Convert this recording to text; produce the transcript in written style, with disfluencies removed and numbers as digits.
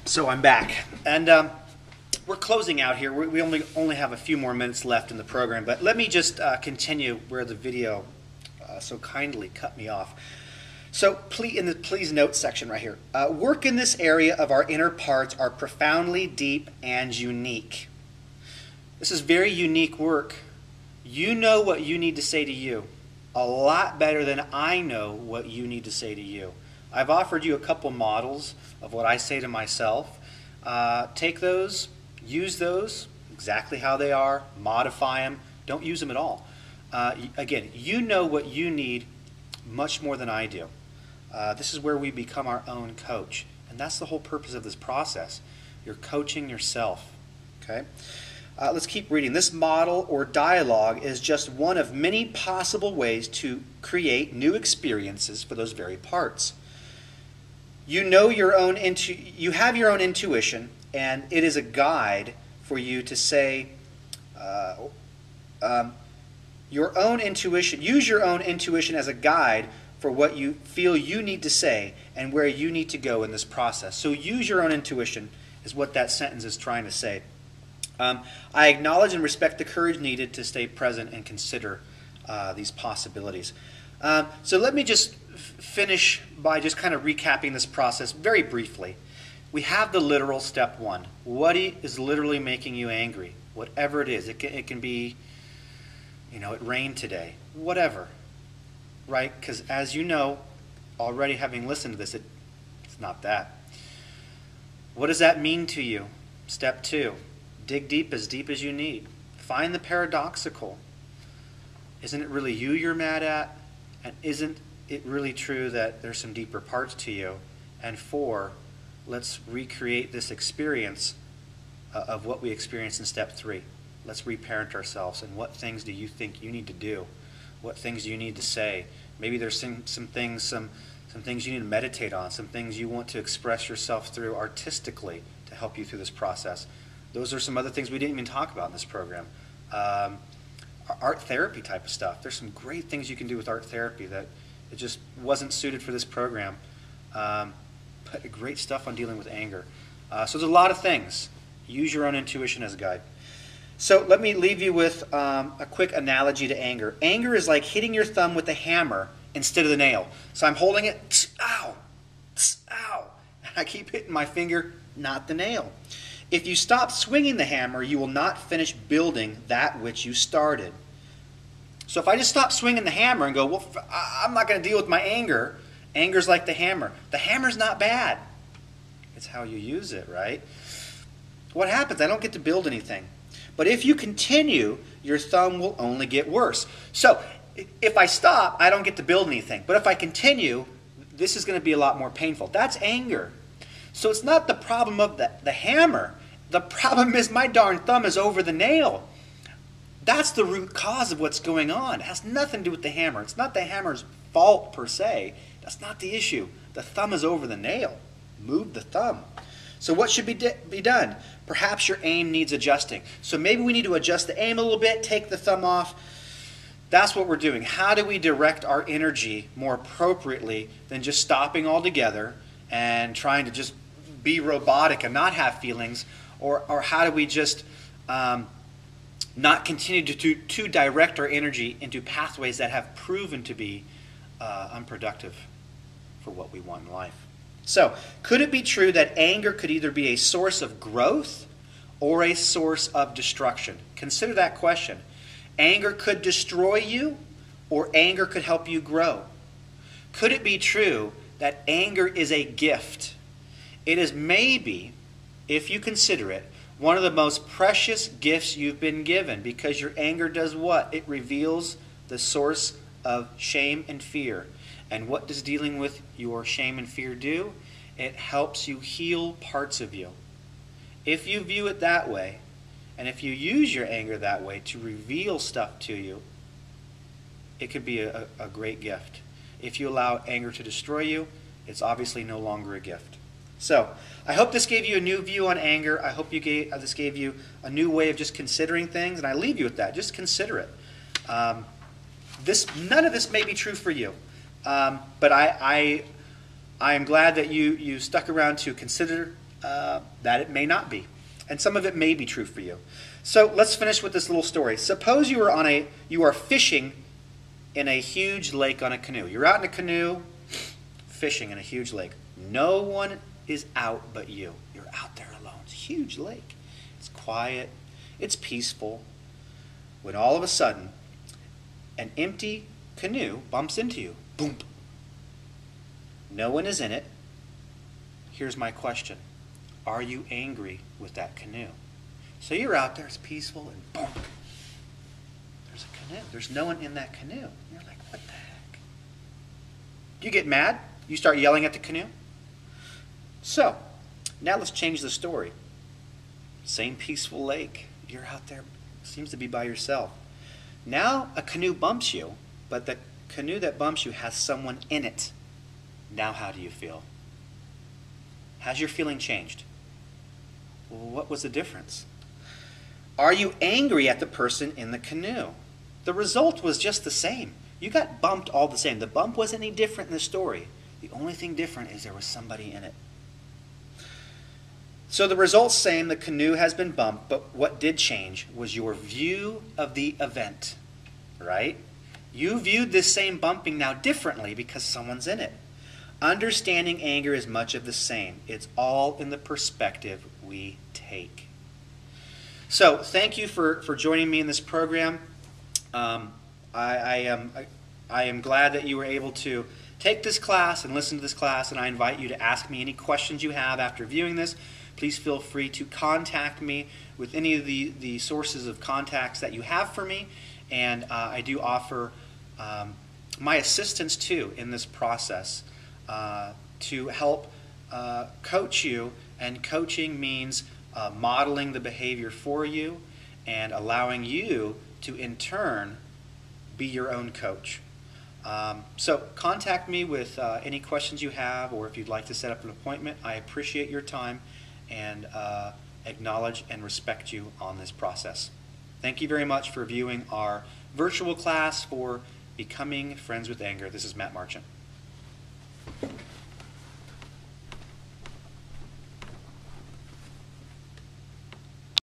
So I'm back, and we're closing out here. We only have a few more minutes left in the program, but let me just continue where the video so kindly cut me off. So in the please note section right here, work in this area of our inner parts are profoundly deep and unique. This is very unique work. You know what you need to say to you a lot better than I know what you need to say to you. I've offered you a couple models of what I say to myself. Take those, use those exactly how they are, modify them, don't use them at all. Again, you know what you need much more than I do. This is where we become our own coach, and that's the whole purpose of this process. You're coaching yourself. Okay? Let's keep reading. This model or dialogue is just one of many possible ways to create new experiences for those very parts. You know you have your own intuition, and it is a guide for you to say your own intuition. Use your own intuition as a guide for what you feel you need to say and where you need to go in this process. So use your own intuition is what that sentence is trying to say. I acknowledge and respect the courage needed to stay present and consider these possibilities. So let me just finish by just kind of recapping this process very briefly. We have the literal step one. What is literally making you angry? Whatever it is. It can be, it rained today. Whatever. Right? Because as you know, already having listened to this, it's not that. What does that mean to you? Step two. Dig deep as you need. Find the paradoxical. Isn't it really you you're mad at? And isn't it really true that there's some deeper parts to you? And four, let's recreate this experience of what we experienced in step three. Let's reparent ourselves. And what things do you think you need to do? What things do you need to say? Maybe there's some things you need to meditate on, some things you want to express yourself through artistically to help you through this process. Those are some other things we didn't even talk about in this program. Art therapy type of stuff. There's some great things you can do with art therapy that it just wasn't suited for this program. But great stuff on dealing with anger. So there's a lot of things. Use your own intuition as a guide. So let me leave you with a quick analogy to anger. Anger is like hitting your thumb with a hammer instead of the nail. So I'm holding it, ow, ow. And I keep hitting my finger, not the nail. If you stop swinging the hammer, you will not finish building that which you started. So if I just stop swinging the hammer and go, well, I'm not going to deal with my anger. Anger's like the hammer. The hammer's not bad. It's how you use it, right? What happens? I don't get to build anything. But if you continue, your thumb will only get worse. So if I stop, I don't get to build anything. But if I continue, this is going to be a lot more painful. That's anger. So it's not the problem of the hammer. The problem is my darn thumb is over the nail. That's the root cause of what's going on. It has nothing to do with the hammer. It's not the hammer's fault per se. That's not the issue. The thumb is over the nail. Move the thumb. So what should be done? Perhaps your aim needs adjusting. So maybe we need to adjust the aim a little bit, take the thumb off. That's what we're doing. How do we direct our energy more appropriately than just stopping altogether and trying to just be robotic and not have feelings? Or how do we just not continue to direct our energy into pathways that have proven to be unproductive for what we want in life? So, could it be true that anger could either be a source of growth or a source of destruction? Consider that question. Anger could destroy you, or anger could help you grow. Could it be true that anger is a gift? It is maybe, if you consider it, one of the most precious gifts you've been given, because your anger does what? It reveals the source of shame and fear. And what does dealing with your shame and fear do? It helps you heal parts of you. If you view it that way, and if you use your anger that way to reveal stuff to you, it could be a great gift. If you allow anger to destroy you, it's obviously no longer a gift. So, I hope this gave you a new view on anger. I hope this gave you a new way of just considering things, and I leave you with that. Just consider it. None of this may be true for you. But I am glad that you stuck around to consider that it may not be. And some of it may be true for you. So let's finish with this little story. Suppose you are fishing in a huge lake on a canoe. You're out in a canoe fishing in a huge lake. No one is out but you. You're out there alone. It's a huge lake. It's quiet. It's peaceful. When all of a sudden, an empty canoe bumps into you. Boom. No one is in it. Here's my question. Are you angry with that canoe? So you're out there, it's peaceful, and boom. There's a canoe. There's no one in that canoe. You're like, what the heck? You get mad? You start yelling at the canoe? So, now let's change the story. Same peaceful lake. You're out there, seems to be by yourself. Now a canoe bumps you, but the canoe that bumps you has someone in it. Now how do you feel? Has your feeling changed? Well, what was the difference? Are you angry at the person in the canoe? The result was just the same. You got bumped all the same. The bump wasn't any different in the story. The only thing different is there was somebody in it. So the result's same, the canoe has been bumped, but what did change was your view of the event, right? You viewed this same bumping now differently because someone's in it. Understanding anger is much of the same. It's all in the perspective we take. So thank you for joining me in this program. I am glad that you were able to take this class and listen to this class, and I invite you to ask me any questions you have after viewing this. Please feel free to contact me with any of the sources of contacts that you have for me, and I do offer my assistance too in this process to help coach you, and coaching means modeling the behavior for you and allowing you to in turn be your own coach. So contact me with any questions you have, or if you'd like to set up an appointment. I appreciate your time and acknowledge and respect you on this process. Thank you very much for viewing our virtual class for Becoming Friends with Anger. This is Matt Marchant.